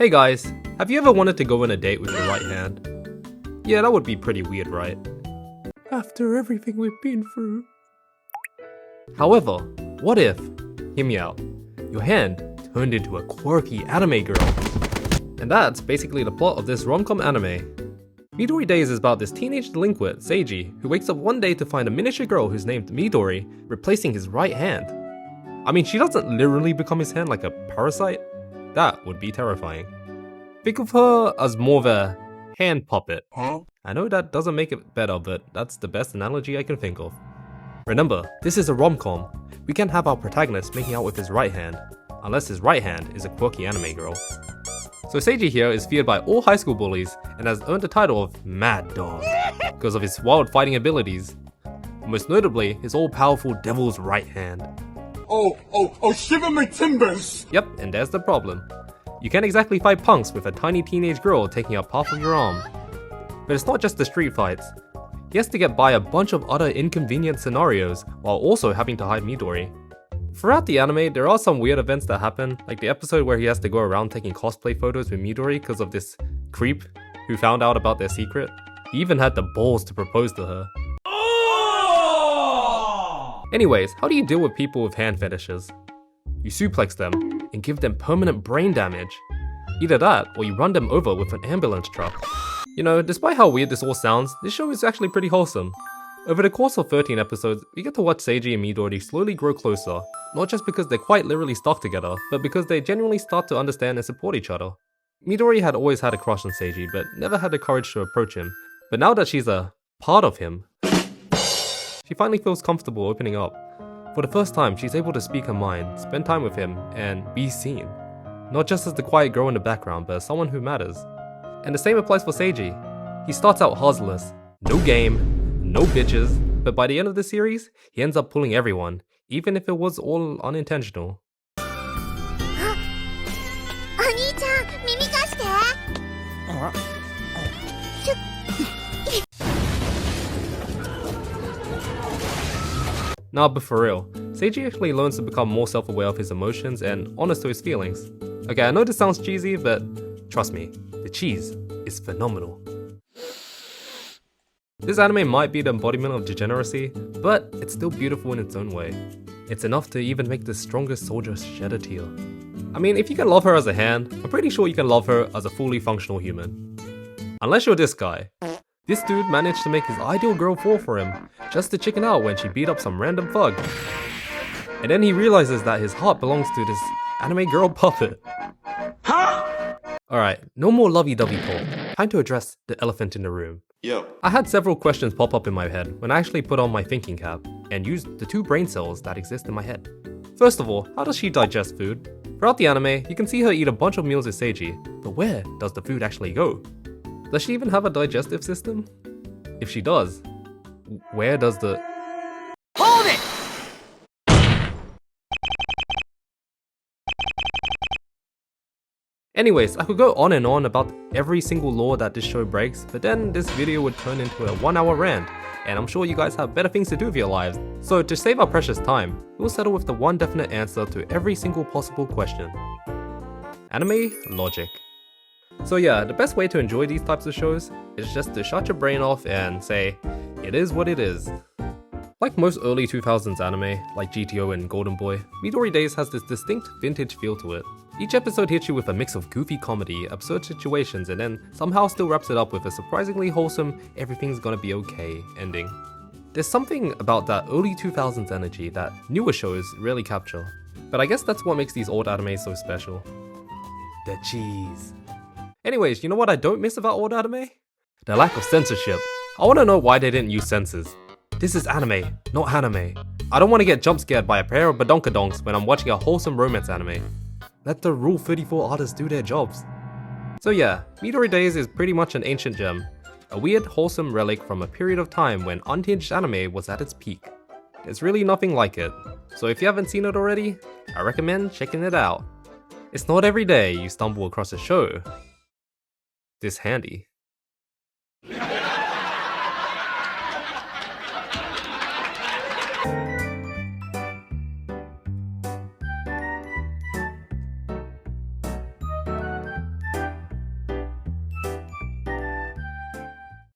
Hey guys, have you ever wanted to go on a date with your right hand? Yeah, that would be pretty weird, right? After everything we've been through. However, what if, hear me out, your hand turned into a quirky anime girl? And that's basically the plot of this rom-com anime. Midori Days is about this teenage delinquent, Seiji, who wakes up one day to find a miniature girl who's named Midori replacing his right hand. I mean, she doesn't literally become his hand like a parasite. That would be terrifying. Think of her as more of a hand puppet. I know that doesn't make it better, but that's the best analogy I can think of. Remember, this is a rom-com. We can't have our protagonist making out with his right hand, unless his right hand is a quirky anime girl. So Seiji here is feared by all high school bullies and has earned the title of Mad Dog because of his wild fighting abilities. Most notably, his all-powerful devil's right hand. Oh, shiver my timbers! Yep, and there's the problem. You can't exactly fight punks with a tiny teenage girl taking up half of your arm. But it's not just the street fights. He has to get by a bunch of other inconvenient scenarios while also having to hide Midori. Throughout the anime, there are some weird events that happen, like the episode where he has to go around taking cosplay photos with Midori because of this creep who found out about their secret. He even had the balls to propose to her. Anyways, how do you deal with people with hand fetishes? You suplex them and give them permanent brain damage. Either that, or you run them over with an ambulance truck. You know, despite how weird this all sounds, this show is actually pretty wholesome. Over the course of 13 episodes, we get to watch Seiji and Midori slowly grow closer, not just because they're quite literally stuck together, but because they genuinely start to understand and support each other. Midori had always had a crush on Seiji, but never had the courage to approach him. But now that she's a part of him, she finally feels comfortable opening up. For the first time, she's able to speak her mind, spend time with him, and be seen. Not just as the quiet girl in the background, but as someone who matters. And the same applies for Seiji. He starts out hustleless, no game, no bitches, but by the end of the series, he ends up pulling everyone, even if it was all unintentional. Nah, but for real, Seiji actually learns to become more self-aware of his emotions and honest to his feelings. Okay, I know this sounds cheesy, but trust me, the cheese is phenomenal. This anime might be the embodiment of degeneracy, but it's still beautiful in its own way. It's enough to even make the strongest soldier shed a tear. I mean, if you can love her as a hand, I'm pretty sure you can love her as a fully functional human. Unless you're this guy. This dude managed to make his ideal girl fall for him, just to chicken out when she beat up some random thug. And then he realizes that his heart belongs to this anime girl puppet. Huh? Alright, no more lovey-dovey talk. Time to address the elephant in the room. Yo. I had several questions pop up in my head when I actually put on my thinking cap and used the 2 brain cells that exist in my head. First of all, how does she digest food? Throughout the anime, you can see her eat a bunch of meals with Seiji, but where does the food actually go? Does she even have a digestive system? If she does, where does the... Hold it! Anyways, I could go on and on about every single law that this show breaks, but then this video would turn into a 1-hour rant, and I'm sure you guys have better things to do with your lives. So to save our precious time, we'll settle with the one definite answer to every single possible question. Anime logic. So yeah, the best way to enjoy these types of shows is just to shut your brain off and say, it is what it is. Like most early 2000s anime, like GTO and Golden Boy, Midori Days has this distinct vintage feel to it. Each episode hits you with a mix of goofy comedy, absurd situations, and then somehow still wraps it up with a surprisingly wholesome, everything's gonna be okay ending. There's something about that early 2000s energy that newer shows rarely capture. But I guess that's what makes these old animes so special. The cheese. Anyways, you know what I don't miss about old anime? The lack of censorship. I wanna know why they didn't use censors. This is anime, not anime. I don't wanna get jump scared by a pair of badonkadonks when I'm watching a wholesome romance anime. Let the Rule 34 artists do their jobs. So yeah, Midori Days is pretty much an ancient gem. A weird, wholesome relic from a period of time when unhinged anime was at its peak. There's really nothing like it. So if you haven't seen it already, I recommend checking it out. It's not every day you stumble across a show this handy.